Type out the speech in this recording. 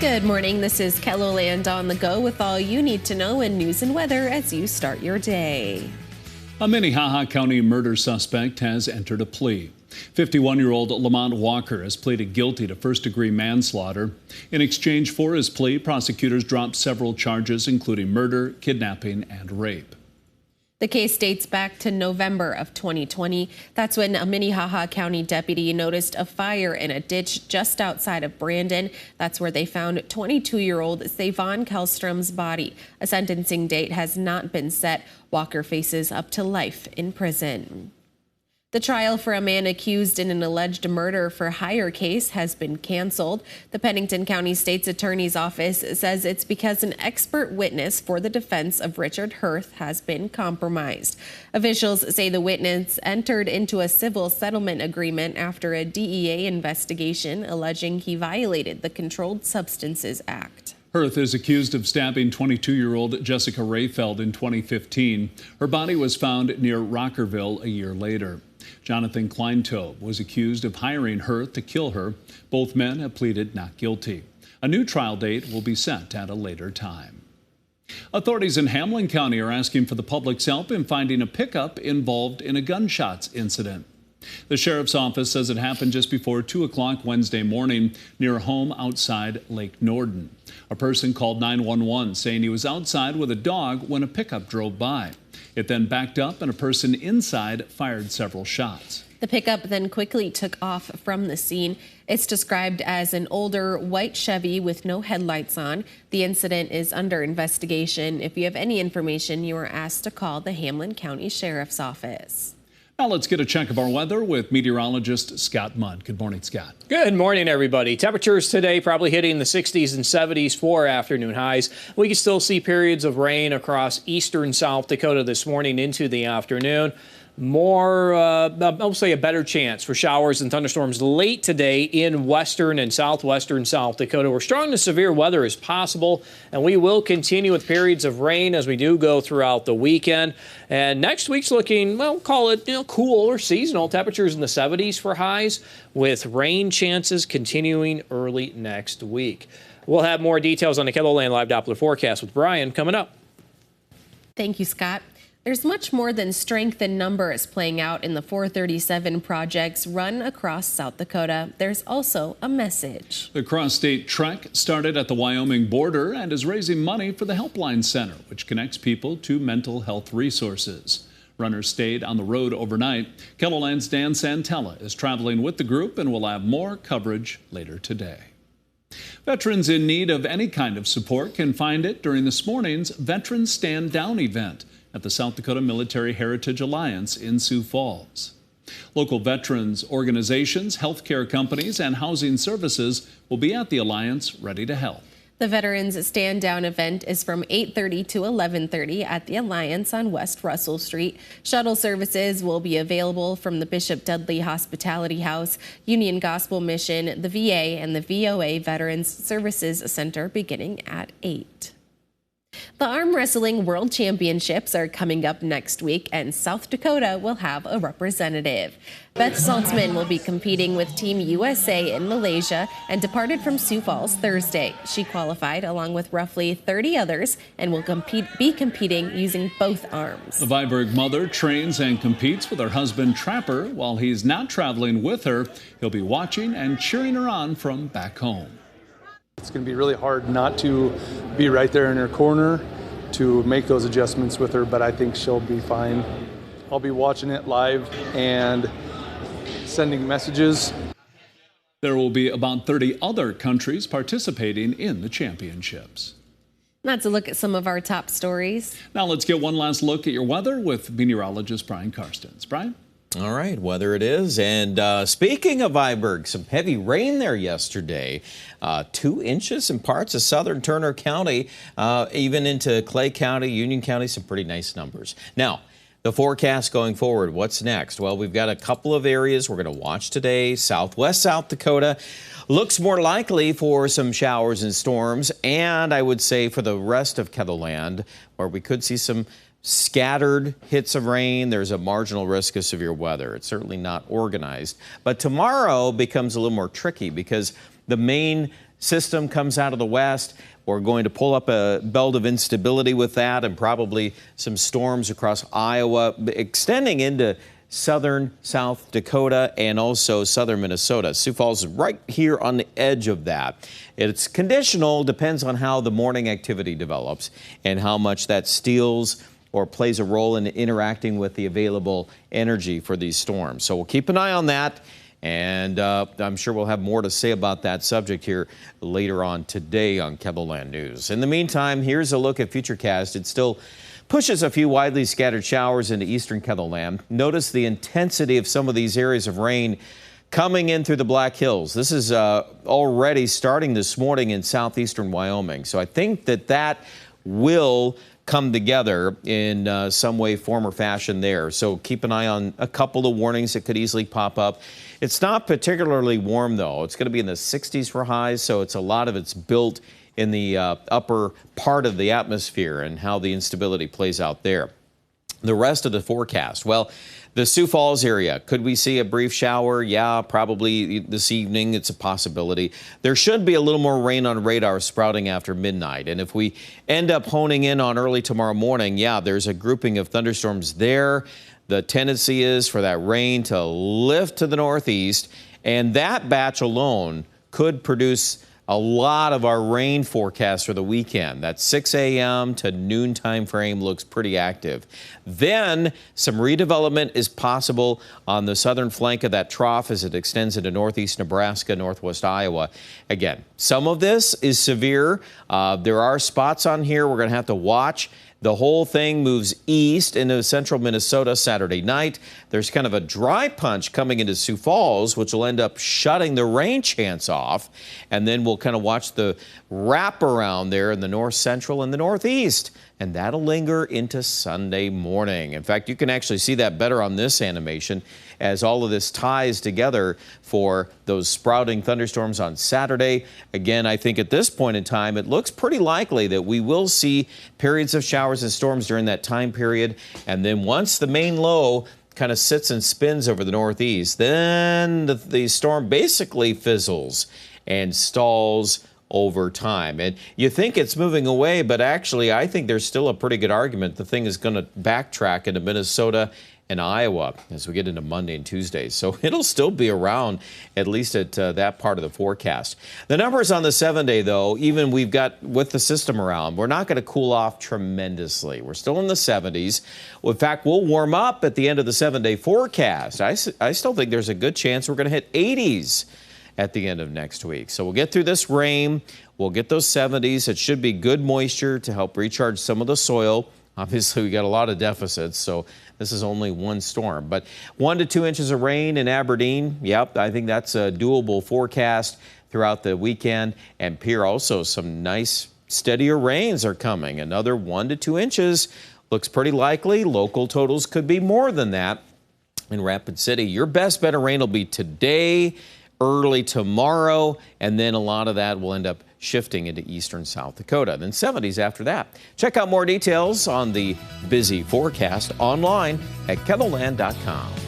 Good morning. This is KELOLAND on the go with all you need to know in news and weather as you start your day. A Minnehaha County murder suspect has entered a plea. 51-year-old Lamont Walker has pleaded guilty to first-degree manslaughter. In exchange for his plea, prosecutors dropped several charges, including murder, kidnapping, and rape. The case dates back to November of 2020. That's when a Minnehaha County deputy noticed a fire in a ditch just outside of Brandon. That's where they found 22-year-old Savon Kellstrom's body. A sentencing date has not been set. Walker faces up to life in prison. The trial for a man accused in an alleged murder for hire case has been canceled. The Pennington County State's Attorney's Office says it's because an expert witness for the defense of Richard Hirth has been compromised. Officials say the witness entered into a civil settlement agreement after a DEA investigation alleging he violated the Controlled Substances Act. Hirth is accused of stabbing 22-year-old Jessica Rayfeld in 2015. Her body was found near Rockerville a year later. Jonathan Kleintobe was accused of hiring Hirth to kill her. Both men have pleaded not guilty. A new trial date will be set at a later time. Authorities in Hamlin County are asking for the public's help in finding a pickup involved in a gunshots incident. The sheriff's office says it happened just before 2 o'clock Wednesday morning near a home outside Lake Norden. A person called 911 saying he was outside with a dog when a pickup drove by. It then backed up and a person inside fired several shots. The pickup then quickly took off from the scene. It's described as an older white Chevy with no headlights on. The incident is under investigation. If you have any information, you are asked to call the Hamlin County Sheriff's Office. Now let's get a check of our weather with meteorologist Scott Mudd. Good morning, Scott. Good morning, everybody. Temperatures today probably hitting the 60s and 70s for afternoon highs. We can still see periods of rain across eastern South Dakota this morning into the afternoon. I'll say a better chance for showers and thunderstorms late today in western and southwestern South Dakota, where strong to severe weather is possible, and we will continue with periods of rain as we do go throughout the weekend. And next week's looking, well, call it cool or seasonal. Temperatures in the 70s for highs, with rain chances continuing early next week. We'll have more details on the KELOLAND Live Doppler forecast with Brian coming up. Thank you, Scott. There's much more than strength in numbers playing out in the 437 projects run across South Dakota. There's also a message. The cross-state trek started at the Wyoming border and is raising money for the Helpline Center, which connects people to mental health resources. Runners stayed on the road overnight. KELOLAND's Dan Santella is traveling with the group and will have more coverage later today. Veterans in need of any kind of support can find it during this morning's Veterans Stand Down event at the South Dakota Military Heritage Alliance in Sioux Falls. Local veterans organizations, healthcare companies, and housing services will be at the Alliance ready to help. The Veterans Stand Down event is from 8:30 to 11:30 at the Alliance on West Russell Street. Shuttle services will be available from the Bishop Dudley Hospitality House, Union Gospel Mission, the VA, and the VOA Veterans Services Center beginning at 8. The Arm Wrestling World Championships are coming up next week, and South Dakota will have a representative. Beth Saltzman will be competing with Team USA in Malaysia and departed from Sioux Falls Thursday. She qualified along with roughly 30 others and will be competing using both arms. The Viborg mother trains and competes with her husband Trapper. While he's not traveling with her, he'll be watching and cheering her on from back home. It's going to be really hard not to be right there in her corner to make those adjustments with her, but I think she'll be fine. I'll be watching it live and sending messages. There will be about 30 other countries participating in the championships. That's a look at some of our top stories. Now let's get one last look at your weather with meteorologist Brian Karstens. Brian? All right, weather it is. And speaking of Viborg, some heavy rain there yesterday. 2 inches in parts of southern Turner County, even into Clay County, Union County, some pretty nice numbers. Now, the forecast going forward, what's next? Well, we've got a couple of areas we're going to watch today. Southwest South Dakota looks more likely for some showers and storms. And I would say for the rest of KELOLAND, where we could see some scattered hits of rain. There's a marginal risk of severe weather. It's certainly not organized. But tomorrow becomes a little more tricky because the main system comes out of the west. We're going to pull up a belt of instability with that and probably some storms across Iowa, extending into southern South Dakota and also southern Minnesota. Sioux Falls is right here on the edge of that. It's conditional, depends on how the morning activity develops and how much that steals or plays a role in interacting with the available energy for these storms. So we'll keep an eye on that, and I'm sure we'll have more to say about that subject here later on today on KEVOLAND News. In the meantime, here's a look at Futurecast. It still pushes a few widely scattered showers into eastern KEVOLAND. Notice the intensity of some of these areas of rain coming in through the Black Hills. This is already starting this morning in southeastern Wyoming. So I think that will come together in some way, form, or fashion there. So keep an eye on a couple of warnings that could easily pop up. It's not particularly warm, though. It's going to be in the 60s for highs, so it's a lot of it's built in the upper part of the atmosphere and how the instability plays out there. The rest of the forecast, well, the Sioux Falls area, could we see a brief shower? Yeah, probably this evening. It's a possibility. There should be a little more rain on radar sprouting after midnight. And if we end up honing in on early tomorrow morning, yeah, there's a grouping of thunderstorms there. The tendency is for that rain to lift to the northeast, and that batch alone could produce a lot of our rain forecast for the weekend. That 6 a.m. to noon time frame looks pretty active. Then some redevelopment is possible on the southern flank of that trough as it extends into northeast Nebraska, northwest Iowa. Again, some of this is severe. There are spots on here we're going to have to watch. The whole thing moves east into central Minnesota Saturday night. There's kind of a dry punch coming into Sioux Falls, which will end up shutting the rain chance off. And then we'll kind of watch the wraparound there in the north central and the northeast. And that'll linger into Sunday morning. In fact, you can actually see that better on this animation as all of this ties together for those sprouting thunderstorms on Saturday. Again, I think at this point in time, it looks pretty likely that we will see periods of showers and storms during that time period. And then once the main low kind of sits and spins over the northeast, then the storm basically fizzles and stalls over time. And you think it's moving away, but actually I think there's still a pretty good argument the thing is going to backtrack into Minnesota and Iowa as we get into Monday and Tuesday. So it'll still be around, at least at that part of the forecast. The numbers on the 7-day, though, even we've got with the system around, we're not going to cool off tremendously. We're still in the 70s. In fact, we'll warm up at the end of the 7-day forecast. I still think there's a good chance we're going to hit 80s at the end of next week. So we'll get through this rain. We'll get those 70s. It should be good moisture to help recharge some of the soil. Obviously, we got a lot of deficits, so this is only one storm. But 1 to 2 inches of rain in Aberdeen. Yep, I think that's a doable forecast throughout the weekend. And Pierre, also some nice steadier rains are coming. Another 1 to 2 inches looks pretty likely. Local totals could be more than that in Rapid City. Your best bet of rain will be today, early tomorrow, and then a lot of that will end up shifting into eastern South Dakota. Then 70s after that. Check out more details on the busy forecast online at KEVOLAND.com.